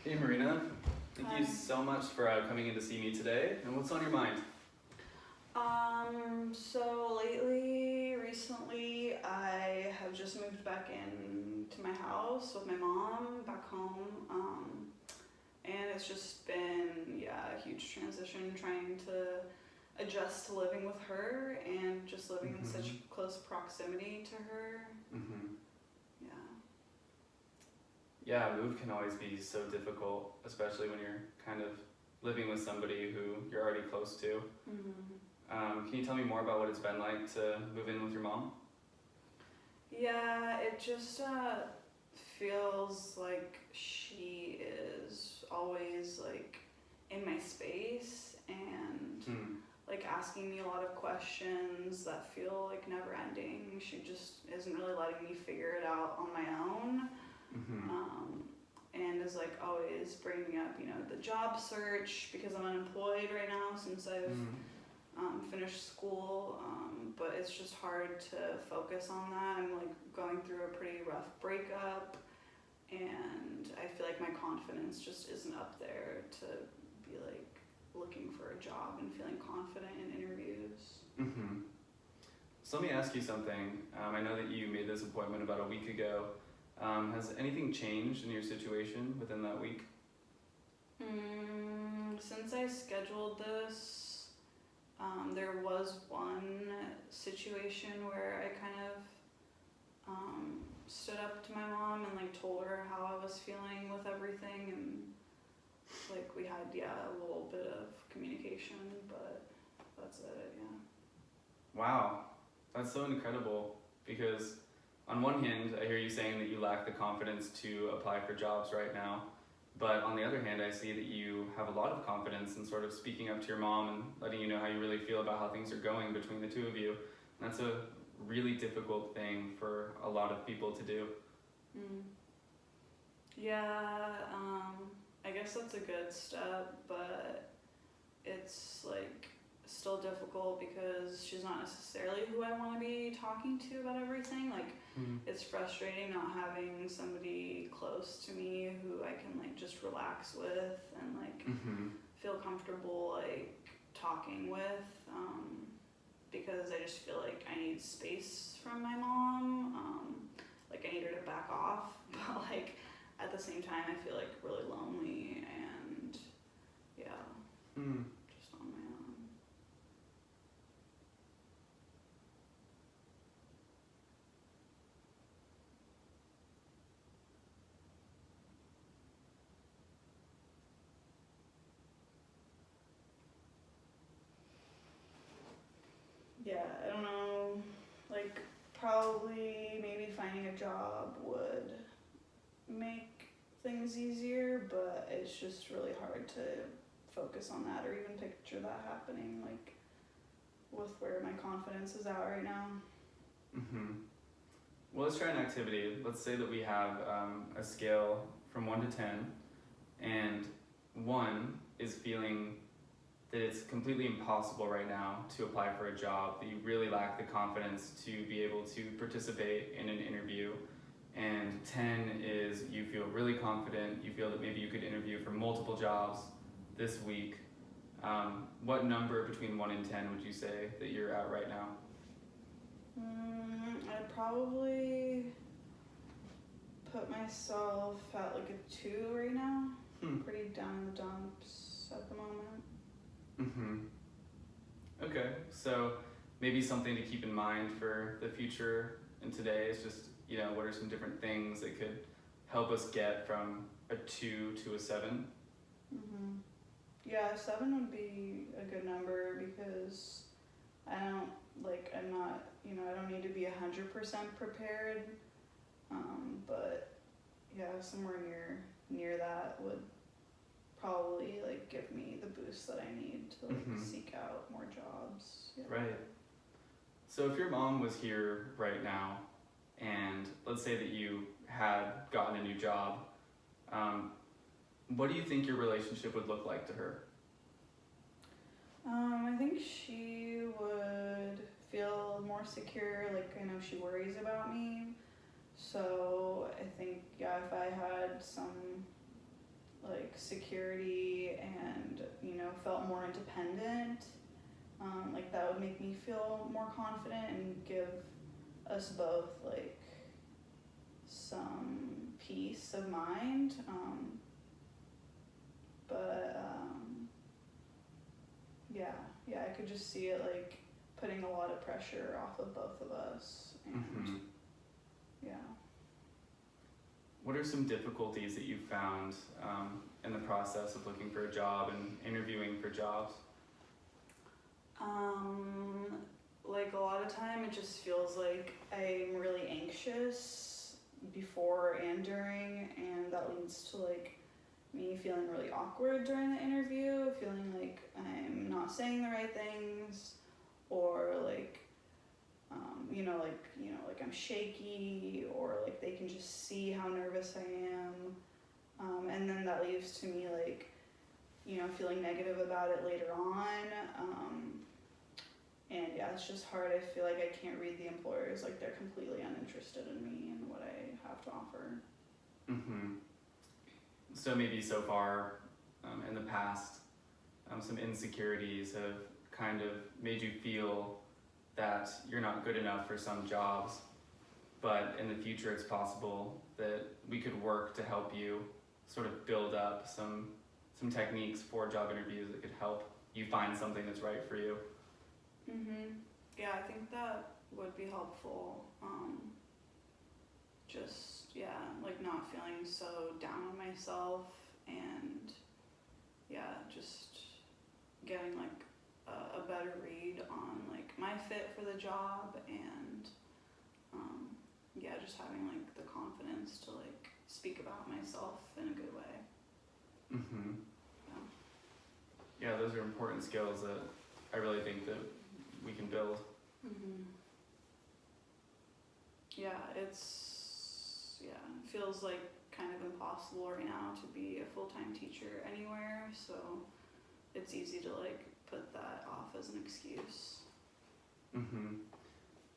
Hey Marina, thank Hi. you so much for coming in to see me today. And what's on your mind? So recently, I have just moved back in to my house with my mom back home. And it's just been, yeah, a huge transition trying to adjust to living with her and just living in such close proximity to her. Mm-hmm. Yeah. Yeah, move can always be so difficult, especially when you're kind of living with somebody who you're already close to. Mm-hmm. Can you tell me more about what it's been like to move in with your mom? Yeah, it just feels like she is always like in my space and Hmm. like asking me a lot of questions that feel like never ending. She just isn't really letting me figure it out on my own. Mm-hmm. And is like always bringing up, the job search because I'm unemployed right now since I've finished school, but it's just hard to focus on that. I'm like going through a pretty rough breakup, and I feel like my confidence just isn't up there to be like looking for a job and feeling confident in interviews. Mm-hmm. So let me ask you something. I know that you made this appointment about a week ago. Has anything changed in your situation within that week? Since I scheduled this, there was one situation where I kind of stood up to my mom and like told her how I was feeling with everything, and like we had a little bit of communication, but that's it. Yeah. Wow, that's so incredible because on one hand, I hear you saying that you lack the confidence to apply for jobs right now, but on the other hand, I see that you have a lot of confidence in sort of speaking up to your mom and letting you know how you really feel about how things are going between the two of you. And that's a really difficult thing for a lot of people to do. Mm. Yeah. I guess that's a good step, but it's like still difficult because she's not necessarily who I want to be talking to about everything. Like, it's frustrating not having somebody close to me who I can like just relax with and like feel comfortable like talking with, because I just feel like I need space from my mom. Like I need her to back off, but like at the same time I feel like really lonely and yeah, Mm. just on my own. Yeah, I don't know. Like, probably maybe finding a job would make things easier, but it's just really hard to focus on that or even picture that happening, like, with where my confidence is at right now. Mm-hmm. Well, let's try an activity. Let's say that we have a scale from 1 to 10, and 1 is feeling that it's completely impossible right now to apply for a job, that you really lack the confidence to be able to participate in an interview. And 10 is you feel really confident, you feel that maybe you could interview for multiple jobs this week. What number between 1 and 10 would you say that you're at right now? I'd probably put myself at like a 2 right now. Pretty down in the dumps at the moment. Mm-hmm. Okay, so maybe something to keep in mind for the future and today is just, what are some different things that could help us get from a 2 to a 7? Yeah, 7 would be a good number because I'm not, I don't need to be 100% prepared. But yeah, somewhere near that would probably like give me the boost that I need to like seek out more jobs. Yeah. Right. So if your mom was here right now, and let's say that you had gotten a new job, what do you think your relationship would look like to her? I think she would feel more secure. Like I know she worries about me, so I think if I had some like security and, you know, felt more independent. Like that would make me feel more confident and give us both like some peace of mind. Yeah, I could just see it like putting a lot of pressure off of both of us, and yeah. What are some difficulties that you've found in the process of looking for a job and interviewing for jobs? Like a lot of time it just feels like I'm really anxious before and during, and that leads to like me feeling really awkward during the interview, feeling like I'm not saying the right things, or like like I'm shaky, or like they can just see how nervous I am, and then that leads to me like, you know, feeling negative about it later on. And yeah, it's just hard. I feel like I can't read the employers, like they're completely uninterested in me and what I have to offer. So maybe so far in the past, some insecurities have kind of made you feel that you're not good enough for some jobs, but in the future it's possible that we could work to help you sort of build up some techniques for job interviews that could help you find something that's right for you. Yeah, I think that would be helpful. Just, yeah, like not feeling so down on myself, and yeah, just getting like a better read on like my fit for the job, and yeah, just having like the confidence to like speak about myself in a good way. Yeah, those are important skills that I really think that we can build. Yeah, it feels like kind of impossible right now to be a full-time teacher anywhere, so it's easy to like put that off as an excuse.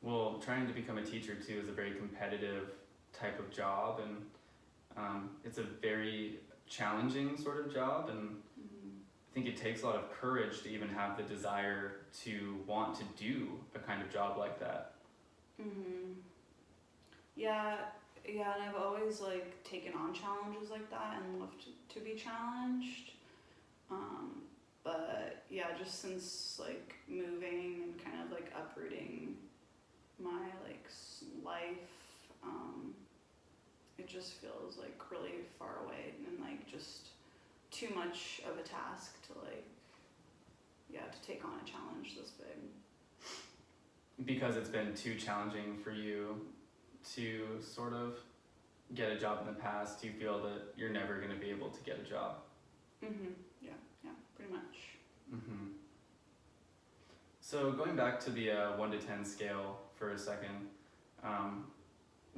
Well, trying to become a teacher too is a very competitive type of job, and it's a very challenging sort of job, and I think it takes a lot of courage to even have the desire to want to do a kind of job like that. Yeah, and I've always like taken on challenges like that and loved to be challenged. But yeah, just since like moving and kind of like uprooting my like life, it just feels like really far away and like just too much of a task to like, yeah, to take on a challenge this big. Because it's been too challenging for you to sort of get a job in the past, do you feel that you're never going to be able to get a job? Yeah, pretty much. So going back to the 1 to 10 scale for a second,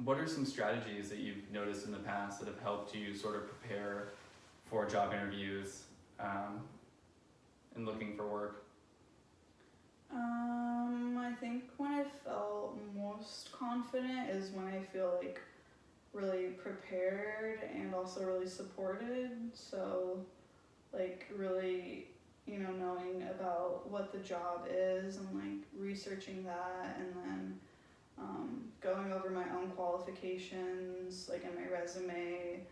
what are some strategies that you've noticed in the past that have helped you sort of prepare for job interviews and looking for work? I think when I felt most confident is when I feel like really prepared and also really supported. So like really, you know, knowing about what the job is and like researching that, and then going over my own qualifications like in my resume,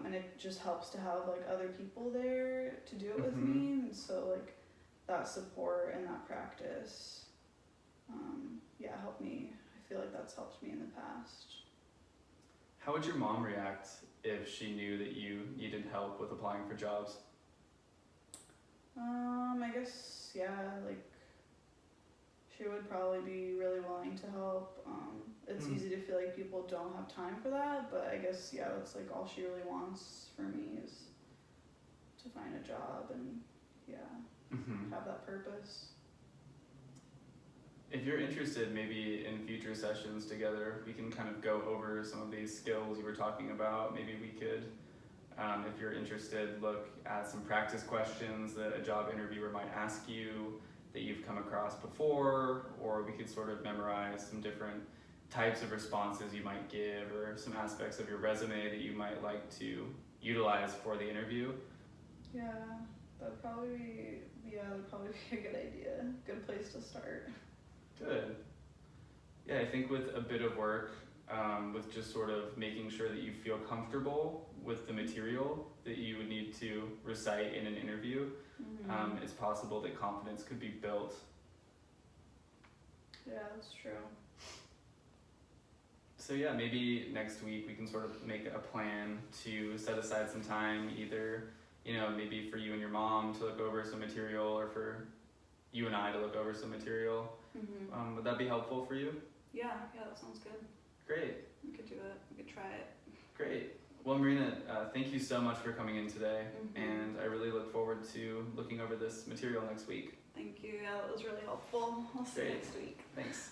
and it just helps to have like other people there to do it with me, and so like that support and that practice helped me. I feel like that's helped me in the past. How would your mom react if she knew that you needed help with applying for jobs? I guess, yeah, like she would probably be really willing to help. It's easy to feel like people don't have time for that, but I guess, yeah, that's like all she really wants for me is to find a job and, yeah, have that purpose. If you're interested, maybe in future sessions together, we can kind of go over some of these skills you were talking about. Maybe we could, if you're interested, look at some practice questions that a job interviewer might ask you that you've come across before, or we could sort of memorize some different types of responses you might give or some aspects of your resume that you might like to utilize for the interview. Yeah, that'd probably be a good idea. Good place to start. Good. Yeah, I think with a bit of work, with just sort of making sure that you feel comfortable with the material that you would need to recite in an interview, it's possible that confidence could be built. Yeah, that's true. So yeah, maybe next week we can sort of make a plan to set aside some time, either, maybe for you and your mom to look over some material, or for you and I to look over some material. Would that be helpful for you? Yeah, that sounds good. Great. We could do it. We could try it. Great. Well, Marina, thank you so much for coming in today, and I really look forward to looking over this material next week. Thank you. Yeah, that was really helpful. I'll see you Great. next week. Thanks.